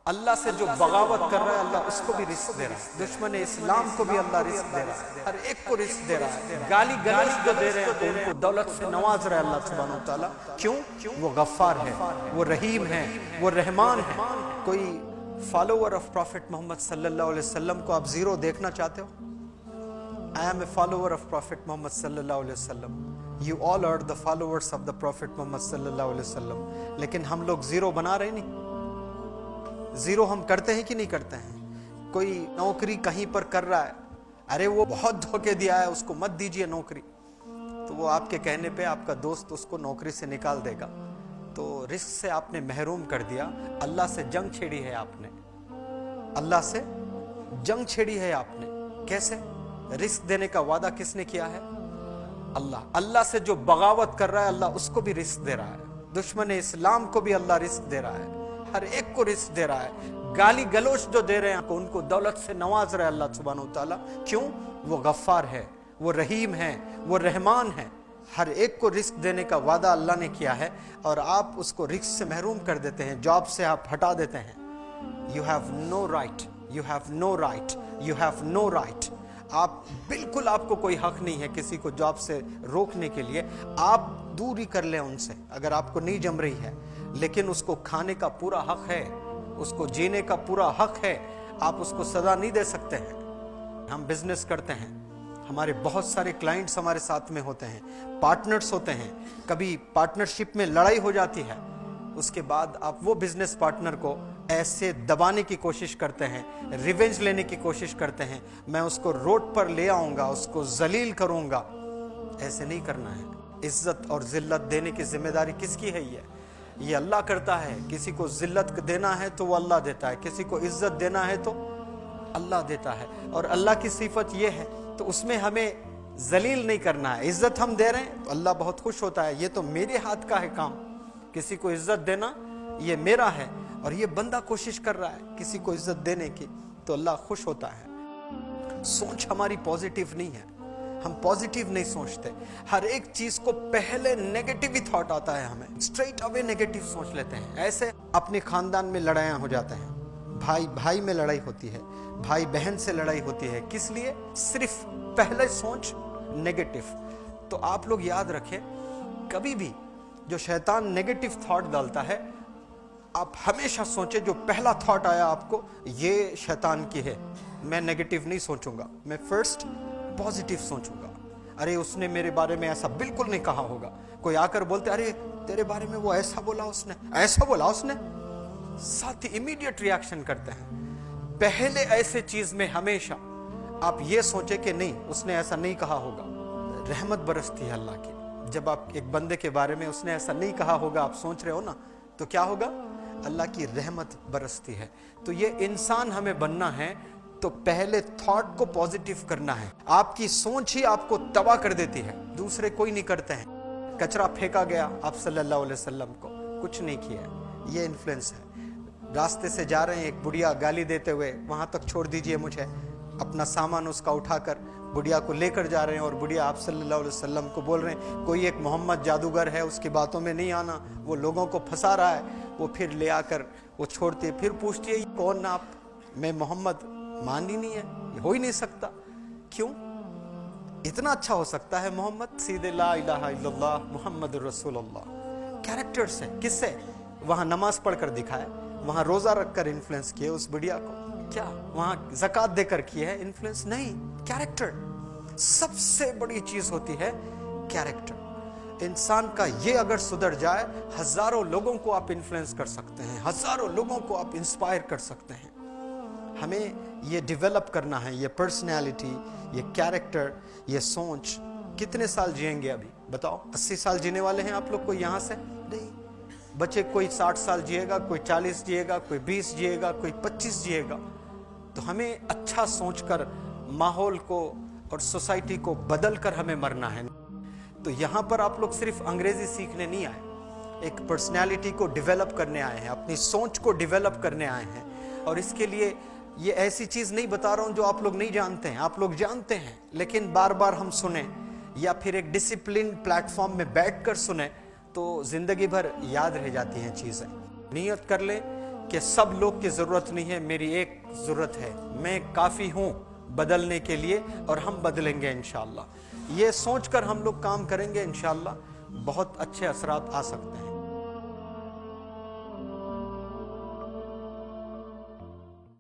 اللہ سے جو بغاوت کر رہا ہے اللہ اس کو بھی رزق دے رہا ہے، دشمن اسلام کو بھی اللہ رزق دے رہا ہے، ہر ایک کو رزق دے رہا ہے، گالی گلوچ جو دے رہے ہیں ان کو دولت سے نواز رہا ہے اللہ سبحانہ وتعالی۔ کیوں؟ وہ غفار ہے، وہ رحیم ہے، وہ رحمان ہے۔ کوئی فالوور آف پروفٹ محمد صلی اللہ علیہ وسلم کو آپ زیرو دیکھنا چاہتے ہو؟ I am a follower of Prophet Muhammad sallallahu alaihi wasallam. You all are the followers of the Prophet Muhammad sallallahu alaihi wasallam. لیکن ہم لوگ زیرو بنا رہے نہیں؟ زیرو ہم کرتے ہیں کہ نہیں کرتے ہیں؟ کوئی نوکری کہیں پر کر رہا ہے، ارے وہ بہت دھوکے دیا ہے، اس کو مت دیجئے نوکری، تو وہ آپ کے کہنے پہ آپ کا دوست اس کو نوکری سے نکال دے گا، تو رزق سے آپ نے محروم کر دیا۔ اللہ سے جنگ چھیڑی ہے آپ نے، اللہ سے جنگ چھیڑی ہے آپ نے۔ کیسے؟ رزق دینے کا وعدہ کس نے کیا ہے؟ اللہ۔ اللہ سے جو بغاوت کر رہا ہے اللہ اس کو بھی رزق دے رہا ہے، دشمن اسلام کو بھی اللہ رزق دے رہا ہے، ہر ایک کو رزق دے رہا ہے۔ گالی گلوچ جو دے رہے ہیں ان کو دولت سے نواز رہا ہے اللہ سبحانہ وتعالی۔ کیوں؟ وہ غفار ہے، وہ رحیم ہے، وہ رحمان ہے۔ ہر ایک کو رزق دینے کا وعدہ اللہ نے کیا ہے اور آپ اس کو رزق سے محروم کر دیتے ہیں، جاب سے آپ ہٹا دیتے ہیں۔ You have no right, you have no right, you have no right۔ آپ بالکل، آپ کو کوئی حق نہیں ہے کسی کو جاب سے روکنے کے لیے۔ آپ دوری کر لیں ان سے اگر آپ کو نہیں جم رہی ہے، لیکن اس کو کھانے کا پورا حق ہے، اس کو جینے کا پورا حق ہے، آپ اس کو سزا نہیں دے سکتے ہیں۔ ہم بزنس کرتے ہیں، ہمارے بہت سارے کلائنٹس ہمارے ساتھ میں ہوتے ہیں، پارٹنرز ہوتے ہیں، کبھی پارٹنرشپ میں لڑائی ہو جاتی ہے، اس کے بعد آپ وہ بزنس پارٹنر کو ایسے دبانے کی کوشش کرتے ہیں، ریونج لینے کی کوشش کرتے ہیں، میں اس کو روڈ پر لے آؤں گا، اس کو ذلیل کروں گا۔ ایسے نہیں کرنا ہے۔ عزت اور ذلت دینے کی ذمہ داری کس کی ہے؟ یہ اللہ کرتا ہے۔ کسی کو ذلت دینا ہے تو وہ اللہ دیتا ہے، کسی کو عزت دینا ہے تو اللہ دیتا ہے، اور اللہ کی صفت یہ ہے، تو اس میں ہمیں ذلیل نہیں کرنا ہے۔ عزت ہم دے رہے ہیں تو اللہ بہت خوش ہوتا ہے، یہ تو میرے ہاتھ کا ہے کام، کسی کو عزت دینا یہ میرا ہے، اور یہ بندہ کوشش کر رہا ہے کسی کو عزت دینے کی، تو اللہ خوش ہوتا ہے۔ سوچ ہماری پازیٹیو نہیں ہے، ہم پازیٹیو نہیں سوچتے۔ ہر ایک چیز کو پہلے نیگیٹو ہی تھاٹ آتا ہے، ہمیں اسٹریٹ اوے نیگیٹو سوچ لیتے ہیں۔ ایسے اپنے خاندان میں لڑائیاں ہو جاتے ہیں، بھائی بھائی میں لڑائی ہوتی ہے، بھائی بہن سے لڑائی ہوتی ہے، کس لیے؟ صرف پہلے سوچ نیگیٹو۔ تو آپ لوگ یاد رکھیں، کبھی بھی جو شیطان نیگیٹو تھاٹ ڈالتا ہے، آپ ہمیشہ سوچیں جو پہلا تھاٹ آیا آپ کو یہ شیطان کی ہے، میں نیگیٹو نہیں سوچوں گا، میں فرسٹ پازیٹیو سوچوں گا۔ ارے اس نے میرے بارے میں ایسا بالکل نہیں کہا ہوگا۔ کوئی آ کر بولتے ارے تیرے بارے میں وہ ایسا بولا اس نے، ایسا بولا اس نے، ساتھ ہی امیڈیٹ ریاکشن کرتے ہیں۔ پہلے ایسے چیز میں ہمیشہ آپ یہ سوچیں کہ نہیں اس نے ایسا نہیں کہا ہوگا۔ رحمت برستی ہے اللہ کی، جب آپ ایک بندے کے بارے میں اس نے ایسا نہیں کہا ہوگا آپ سوچ رہے ہو نا، تو کیا ہوگا؟ اللہ کی رحمت برستی ہے۔ تو یہ انسان ہمیں بننا ہے تو پہلے تھاٹ کو پازیٹیو کرنا ہے۔ آپ کی سوچ ہی آپ کو تباہ کر دیتی ہے، دوسرے کوئی نہیں کرتے ہیں۔ کچرا پھینکا گیا آپ صلی اللہ علیہ وسلم کو، کچھ نہیں کیا، یہ انفلوئنس ہے۔ راستے سے جا رہے ہیں، ایک بڑھیا گالی دیتے ہوئے وہاں تک چھوڑ دیجئے مجھے، اپنا سامان اس کا اٹھا کر بڑھیا کو لے کر جا رہے ہیں، اور بڑھیا آپ صلی اللہ علیہ وسلم کو بول رہے ہیں کوئی ایک محمد جادوگر ہے، اس کی باتوں میں نہیں آنا، وہ لوگوں کو پھنسا رہا ہے۔ وہ پھر لے آ کر وہ چھوڑتی ہے، پھر پوچھتی ہے کون نا آپ؟ میں محمد، مان ہی نہیں ہے، یہ ہو ہی نہیں سکتا۔ کیوں؟ اتنا اچھا ہو سکتا ہے محمد؟ سیدھے لا الہ الا اللہ محمد رسول اللہ۔ کیریکٹر سے، کس سے؟ وہاں نماز پڑھ کر دکھایا، وہاں روزہ رکھ کر انفلوئنس کیے اس بڑھیا کو، کیا وہاں زکوٰۃ دے کر کیے ہے انفلوئنس؟ نہیں، کیریکٹر سب سے بڑی چیز ہوتی ہے، کیریکٹر۔ انسان کا یہ اگر سدھر جائے، ہزاروں لوگوں کو آپ انفلوئنس کر سکتے ہیں، ہزاروں لوگوں کو آپ انسپائر کر سکتے ہیں۔ ہمیں یہ ڈیولپ کرنا ہے، یہ پرسنالٹی، یہ کیریکٹر، یہ سوچ۔ کتنے سال جئیں گے ابھی بتاؤ؟ 80 سال جینے والے ہیں آپ لوگ کو یہاں سے؟ نہیں، بچے کوئی 60 سال جیے گا، کوئی 40 جیے گا، کوئی 20 جیے گا، کوئی 25 جیے گا۔ تو ہمیں اچھا سوچ کر ماحول کو اور سوسائٹی کو بدل کر ہمیں مرنا ہے۔ تو یہاں پر آپ لوگ صرف انگریزی سیکھنے نہیں آئے، ایک پرسنالٹی کو ڈیولپ کرنے آئے ہیں، اپنی سوچ کو ڈیولپ کرنے آئے ہیں۔ اور اس کے لیے یہ ایسی چیز نہیں بتا رہا ہوں جو آپ لوگ نہیں جانتے ہیں، آپ لوگ جانتے ہیں، لیکن بار بار ہم سنیں یا پھر ایک ڈسپلن پلیٹ فارم میں بیٹھ کر سنیں تو زندگی بھر یاد رہ جاتی ہیں چیزیں۔ نیت کر لیں کہ سب لوگ کی ضرورت نہیں ہے، میری ایک ضرورت ہے، میں کافی ہوں بدلنے کے لیے اور ہم بدلیں گے انشاءاللہ۔ یہ سوچ کر ہم لوگ کام کریں گے انشاءاللہ، بہت اچھے اثرات آ سکتے ہیں۔